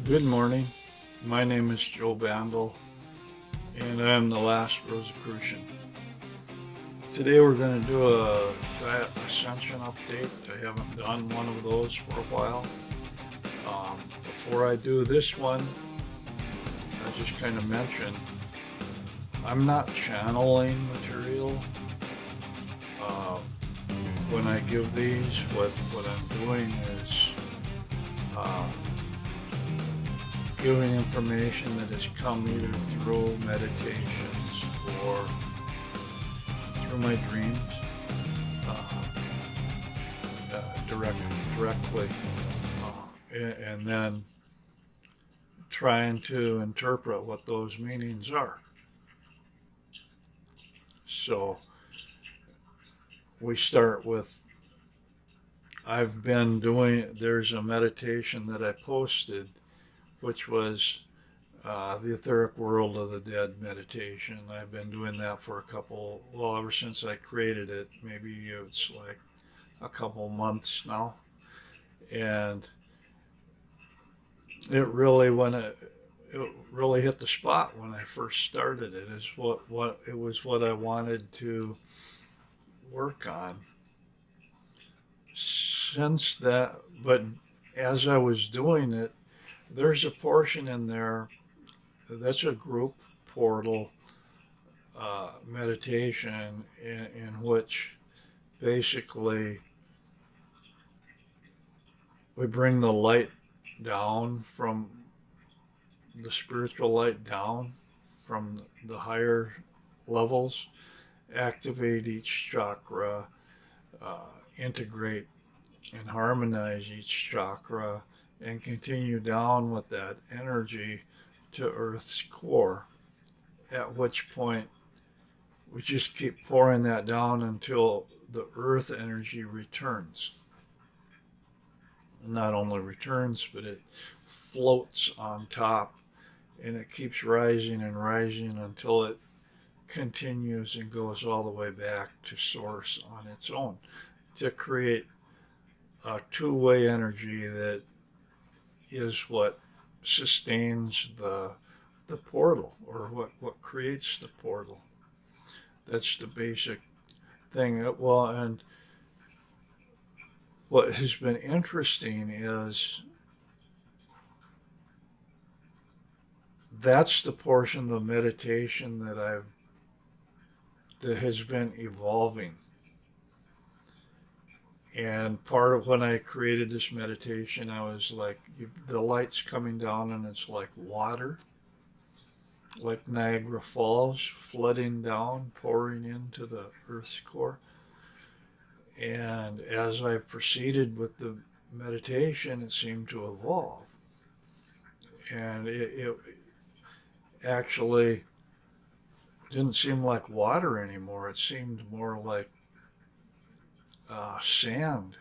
Good morning. My name is Joe Bandel, and I am the last Rosicrucian. Today we're going to do a diet ascension update. I haven't done one of those for a while. Before I do this one, I just kind of mentioned I'm not channeling material. Uh, when I give these, what I'm doing is uh, giving information that has come either through meditations or through my dreams, uh, direct, directly, and then trying to interpret what those meanings are. So we start with I've been doing, there's a meditation that I posted, which was the etheric world of the dead meditation. I've been doing that for ever since I created it. Maybe it's like a couple months now. And it really, it really hit the spot when I first started it. Is what it was what I wanted to work on. Since that, but as I was doing it, there's a portion in there that's a group portal meditation in which basically we bring the light down from the spiritual light down from the higher levels, activate each chakra, integrate and harmonize each chakra, and continue down with that energy to Earth's core. At which point, we just keep pouring that down until the Earth energy returns. Not only returns, but it floats on top and it keeps rising and rising until it continues and goes all the way back to source on its own to create a two-way energy that is what sustains the portal, or what creates the portal. That's the basic thing. Well, and what has been interesting is that's the portion of the meditation that has been evolving. And part of when I created this meditation, I was like, the light's coming down and it's like water, like Niagara Falls, flooding down, pouring into the Earth's core. And as I proceeded with the meditation, it seemed to evolve. And it actually didn't seem like water anymore. It seemed more like sand.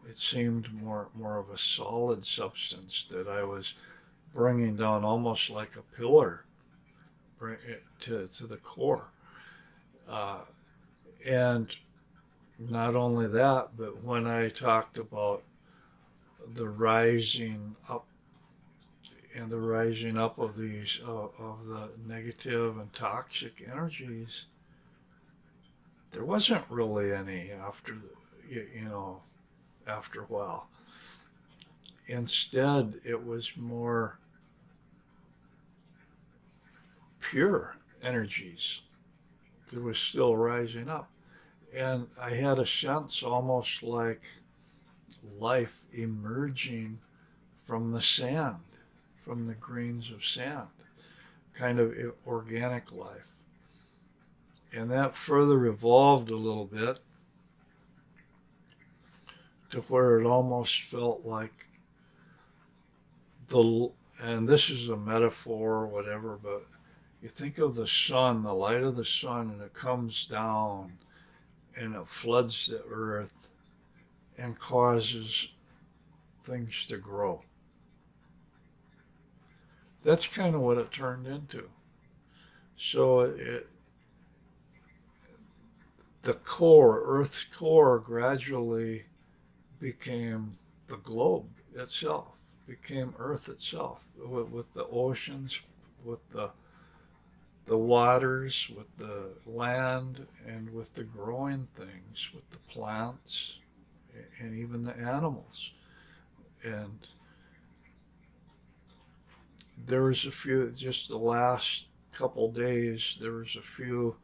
It seemed more of a solid substance that I was bringing down, almost like a pillar, to the core. Uh, and not only that, but when I talked about the rising up and the rising up of these of the negative and toxic energies, there wasn't really any after after a while. Instead, it was more pure energies that was still rising up. And I had a sense almost like life emerging from the sand, from the grains of sand, kind of organic life. And that further evolved a little bit to where it almost felt like the, and this is a metaphor or whatever, but you think of the sun, the light of the sun, and it comes down and it floods the earth and causes things to grow. That's kind of what it turned into. So the core, Earth's core, gradually became the globe itself, became Earth itself, with the oceans, with the waters, with the land, and with the growing things, with the plants, and even the animals. And there was a few, just the last couple days, there was a few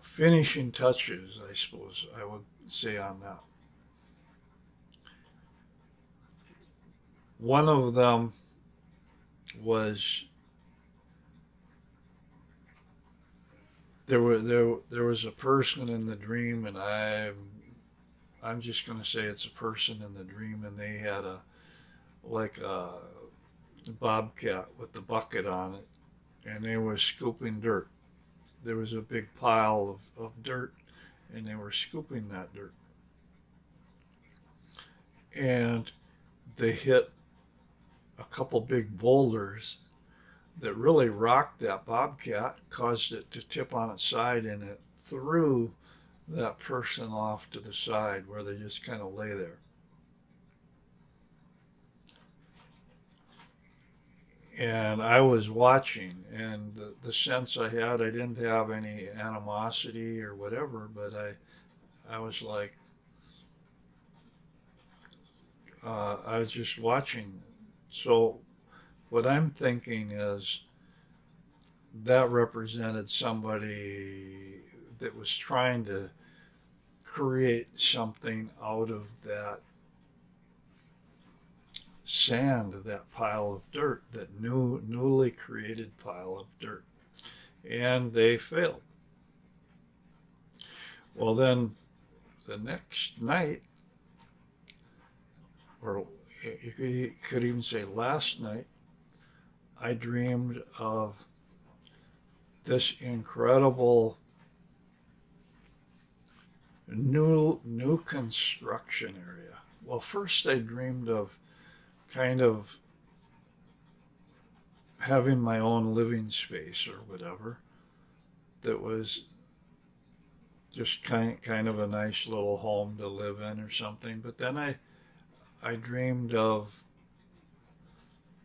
finishing touches, I suppose I would say, on that. One of them was there was a person in the dream, and I'm just going to say it's a person in the dream, and they had a like a bobcat with the bucket on it, and they were scooping dirt. There was a big pile of dirt, and they were scooping that dirt, and they hit a couple big boulders that really rocked that bobcat, caused it to tip on its side, and it threw that person off to the side where they just kind of lay there. And I was watching, and the sense I had, I didn't have any animosity or whatever, but I was like, I was just watching. So what I'm thinking is that represented somebody that was trying to create something out of that sand, that pile of dirt, that newly created pile of dirt. And they failed. Well, then the next night, or you could even say last night, I dreamed of this incredible new construction area. Well, first I dreamed of kind of having my own living space or whatever that was just kind of a nice little home to live in or something. But then I dreamed of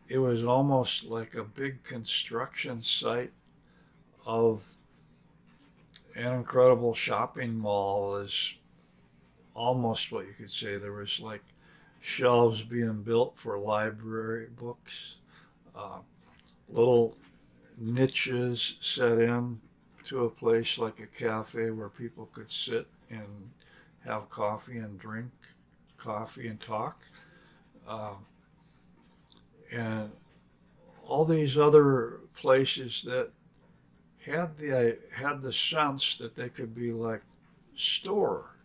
it was almost like a big construction site of an incredible shopping mall, is almost what you could say. There was like shelves being built for library books, uh, little niches set in to a place like a cafe where people could sit and have coffee and drink coffee and talk. Uh, and all these other places that had the sense that they could be like store,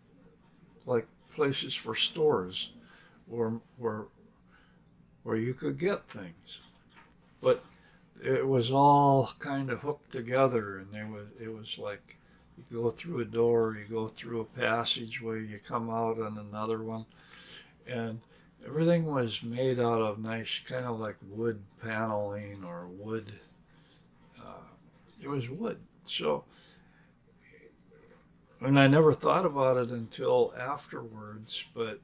like places for stores, where where you could get things, but it was all kind of hooked together, and it was like you go through a door, you go through a passageway, you come out on another one, and everything was made out of nice kind of like wood paneling or wood. Uh, it was wood. So, and I never thought about it until afterwards, but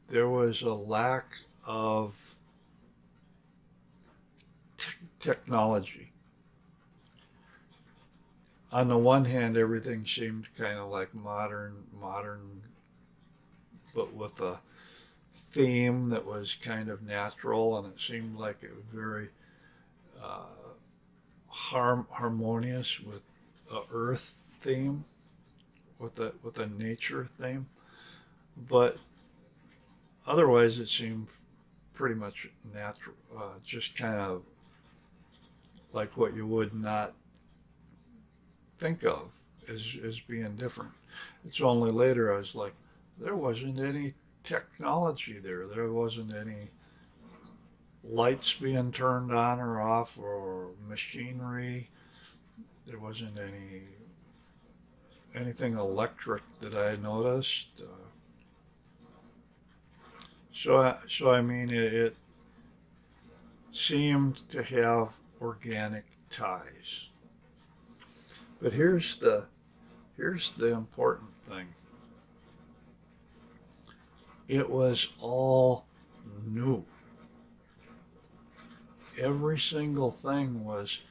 there was a lack of technology. On the one hand, everything seemed kind of like modern, but with a theme that was kind of natural, and it seemed like it was very uh, harmonious with a earth theme, with a nature theme. But otherwise, it seemed pretty much natural, just kind of like what you would not think of as being different. It's only later I was like, there wasn't any technology there. There wasn't any lights being turned on or off or machinery. There wasn't anything electric that I noticed. So I mean, it seemed to have organic ties. But here's the important thing. It was all new. Every single thing was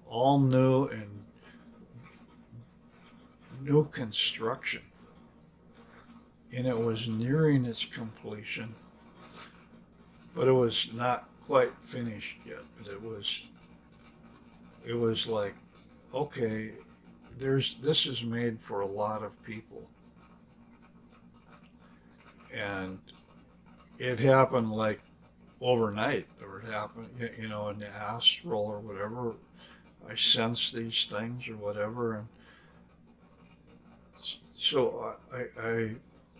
all new and new construction. And it was nearing its completion, but it was not quite finished yet. But it was like, okay, this is made for a lot of people. And it happened like overnight, or it happened, in the astral or whatever. I sense these things or whatever, and so I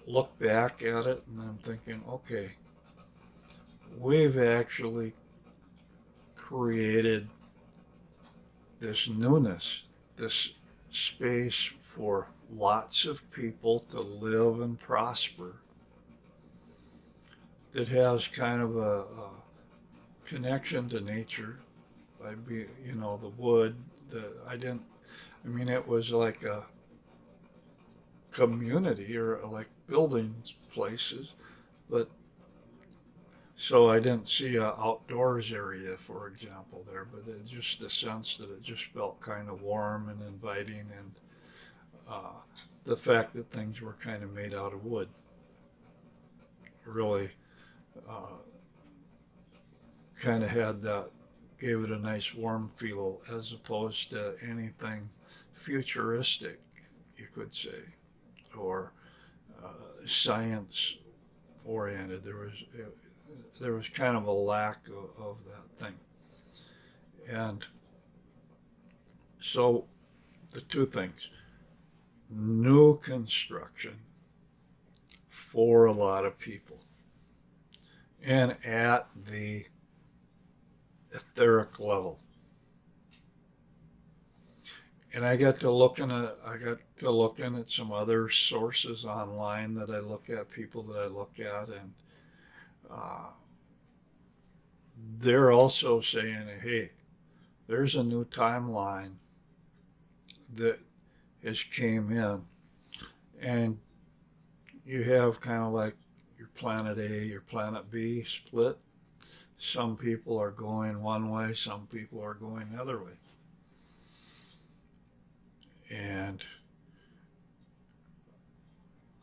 look back at it and I'm thinking, okay, we've actually created this newness, this space for lots of people to live and prosper, that has kind of a connection to nature by the wood. It was like a community, or like building places, but so I didn't see a outdoors area, for example, there, but just the sense that it just felt kind of warm and inviting, and uh, the fact that things were kind of made out of wood really uh, kind of gave it a nice warm feel, as opposed to anything futuristic, you could say, or science oriented. There was kind of a lack of that thing. And so the two things: new construction for a lot of people, and at the etheric level. And I got to looking at some other sources online that I look at, people that I look at, and uh, they're also saying, hey, there's a new timeline that has came in, and you have kind of like your planet A, your planet B split. Some people are going one way, some people are going the other way. And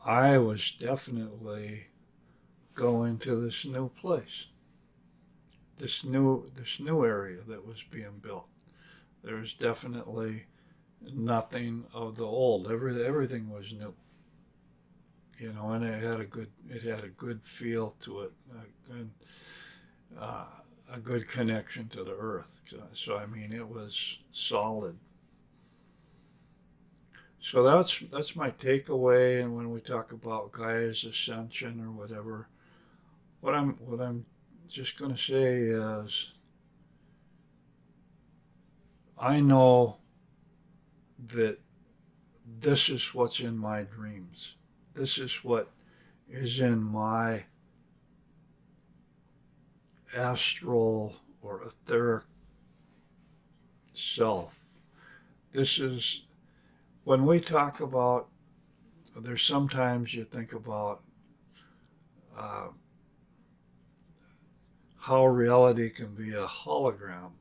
I was definitely going to this new place, this new area that was being built. There was definitely nothing of the old. Everything was new, and it had a good feel to it, uh, a good connection to the earth. So I mean, it was solid. So that's my takeaway. And when we talk about Gaia's ascension or whatever, what I'm just going to say is, I know that this is what's in my dreams. This is what is in my astral or etheric self. This is when we talk about. There's sometimes you think about uh, how reality can be a hologram,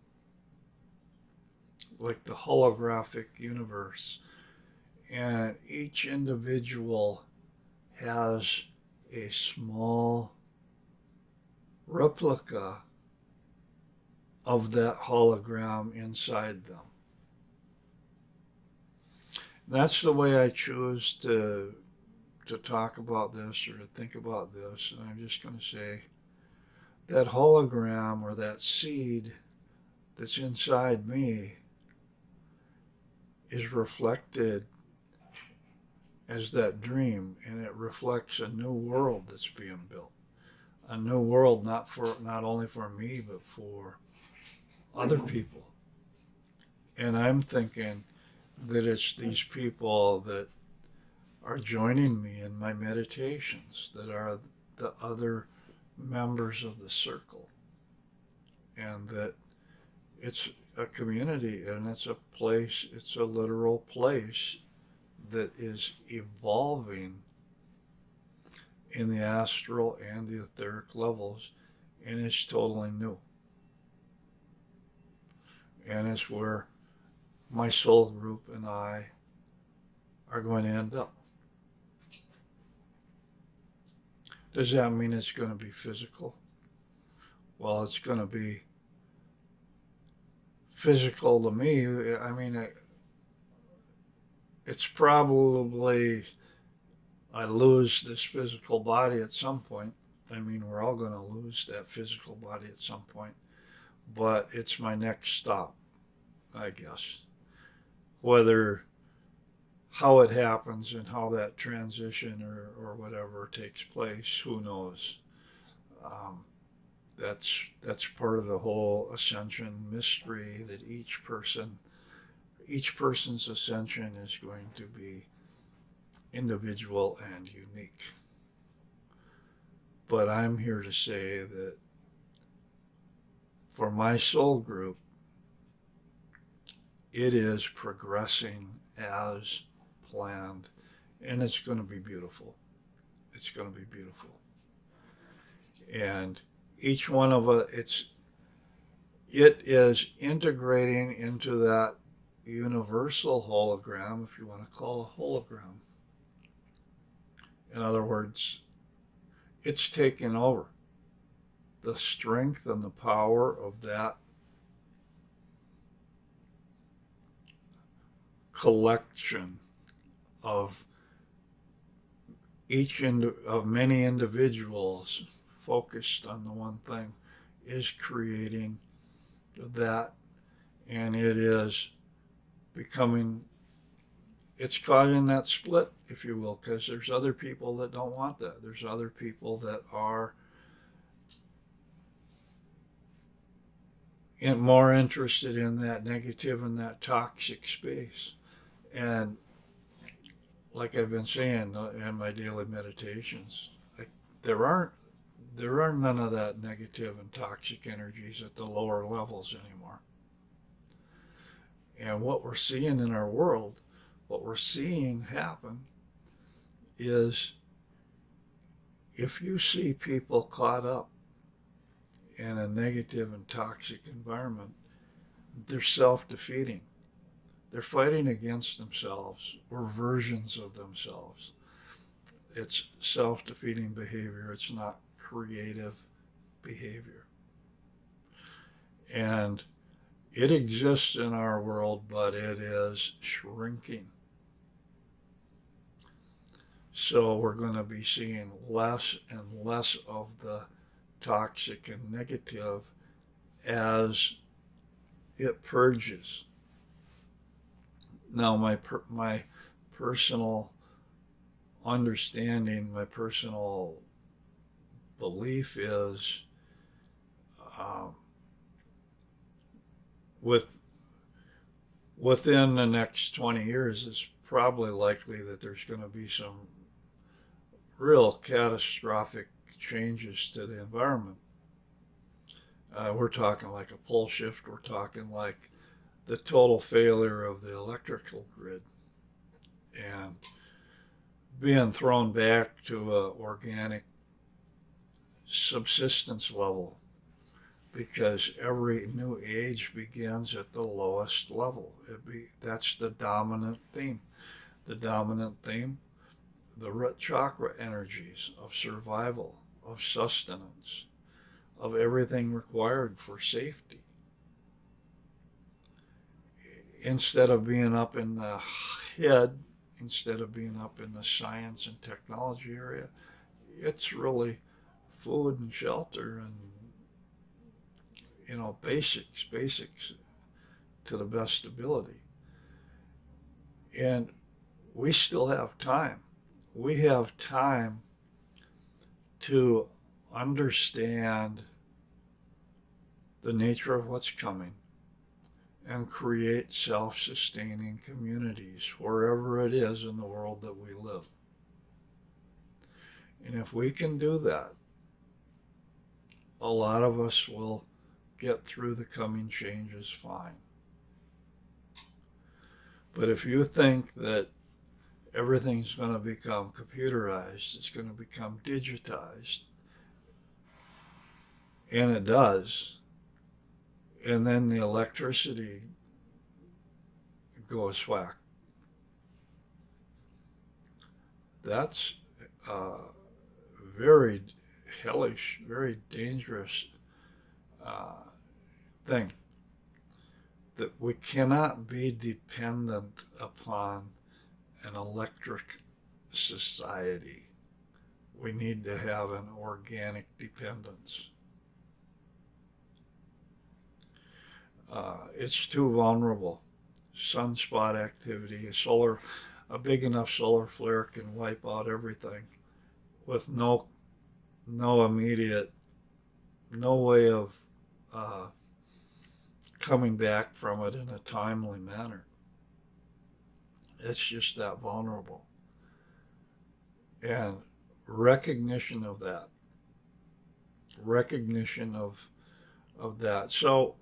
like the holographic universe, and each individual has a small replica of that hologram inside them. That's the way I choose to talk about this, or to think about this. And I'm just going to say that hologram, or that seed that's inside me, is reflected as that dream, and it reflects a new world that's being built. A new world, not only for me, but for other people. And I'm thinking that it's these people that are joining me in my meditations that are the other members of the circle, and that it's a community, and it's a place, it's a literal place that is evolving in the astral and the etheric levels, and it's totally new. And it's where my soul group and I are going to end up. Does that mean it's going to be physical? Well, it's going to be physical to me. I mean, it's probably I lose this physical body at some point. I mean, we're all going to lose that physical body at some point, but it's my next stop, I guess. Whether how it happens and how that transition or whatever takes place, who knows? Um, that's part of the whole ascension mystery that each person's ascension is going to be individual and unique. But I'm here to say that for my soul group, it is progressing as planned, and it's going to be beautiful. It's going to be beautiful. And each one of us, it is integrating into that universal hologram, if you want to call a hologram. In other words, it's taking over. The strength and the power of that collection of of many individuals focused on the one thing is creating that, and it is becoming, it's causing that split, if you will, because there's other people that don't want that. There's other people that are more interested in that negative and that toxic space. And like I've been saying in my daily meditations, there aren't none of that negative and toxic energies at the lower levels anymore. And what we're seeing in our world, what we're seeing happen is if you see people caught up in a negative and toxic environment, they're self-defeating. They're fighting against themselves or versions of themselves. It's self-defeating behavior. It's not creative behavior. And it exists in our world, but it is shrinking. So we're going to be seeing less and less of the toxic and negative as it purges. Now, my personal understanding, my personal belief is within the next 20 years, it's probably likely that there's going to be some real catastrophic changes to the environment. We're talking like a pole shift. We're talking like the total failure of the electrical grid and being thrown back to an organic subsistence level, because every new age begins at the lowest level. That's the dominant theme. The dominant theme, the root chakra energies of survival, of sustenance, of everything required for safety. Instead of being up in the head, instead of being up in the science and technology area, it's really food and shelter and, basics to the best ability. And we still have time. We have time to understand the nature of what's coming and create self-sustaining communities wherever it is in the world that we live. And if we can do that, a lot of us will get through the coming changes fine. But if you think that everything's going to become computerized. It's going to become digitized. And it does. And then the electricity goes whack. That's very hellish, very dangerous uh, thing. That we cannot be dependent upon an electric society. We need to have an organic dependence. It's too vulnerable. Sunspot activity, a big enough solar flare can wipe out everything with no immediate, no way of uh, coming back from it in a timely manner. It's just that vulnerable. And recognition of that, recognition of that. So,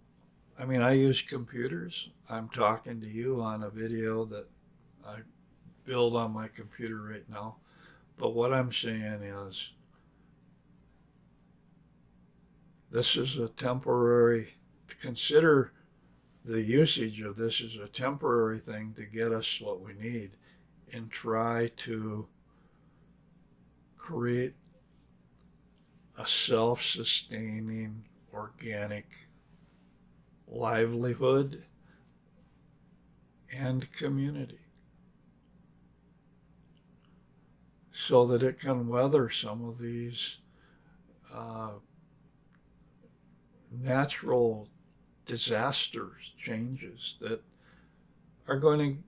I mean, I use computers. I'm talking to you on a video that I build on my computer right now. But what I'm saying is, this is a temporary, consider the usage of this as a temporary thing to get us what we need, and try to create a self-sustaining organic livelihood and community so that it can weather some of these uh, natural disasters, changes that are going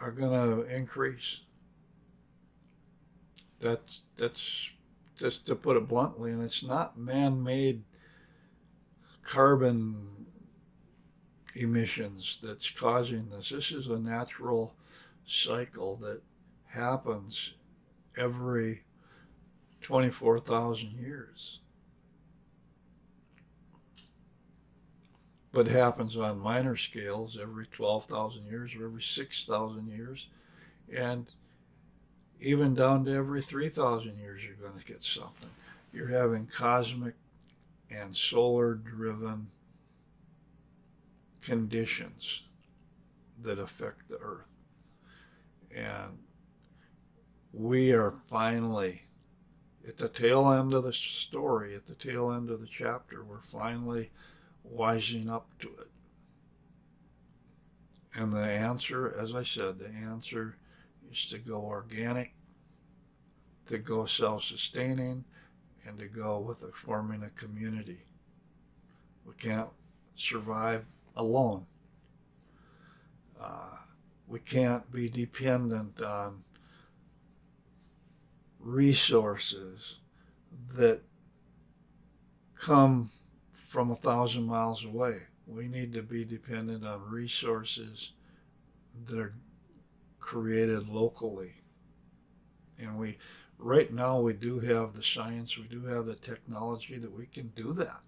to increase. That's just to put it bluntly, and it's not man-made carbon emissions that's causing this. This is a natural cycle that happens every 24,000 years, but happens on minor scales every 12,000 years or every 6,000 years, and even down to every 3,000 years you're going to get something. You're having cosmic and solar driven conditions that affect the earth. And we are finally at the tail end of the story, at the tail end of the chapter. We're finally wising up to it. And the answer, as I said, the answer is to go organic, to go self-sustaining, and to go with forming a community. We can't survive alone. We can't be dependent on resources that come from 1,000 miles away. We need to be dependent on resources that are created locally. And right now we do have the science, we do have the technology that we can do that.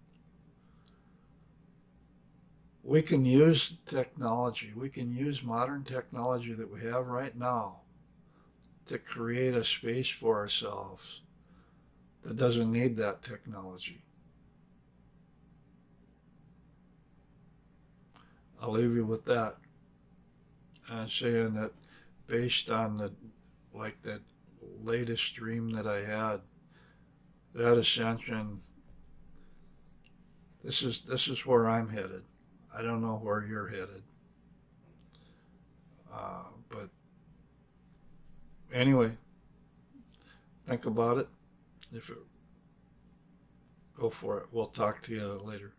We can use technology, we can use modern technology that we have right now to create a space for ourselves that doesn't need that technology. I'll leave you with that. I'm saying that based on that latest dream that I had, that ascension, this is where I'm headed. I don't know where you're headed. But anyway, think about it. Go for it. We'll talk to you later.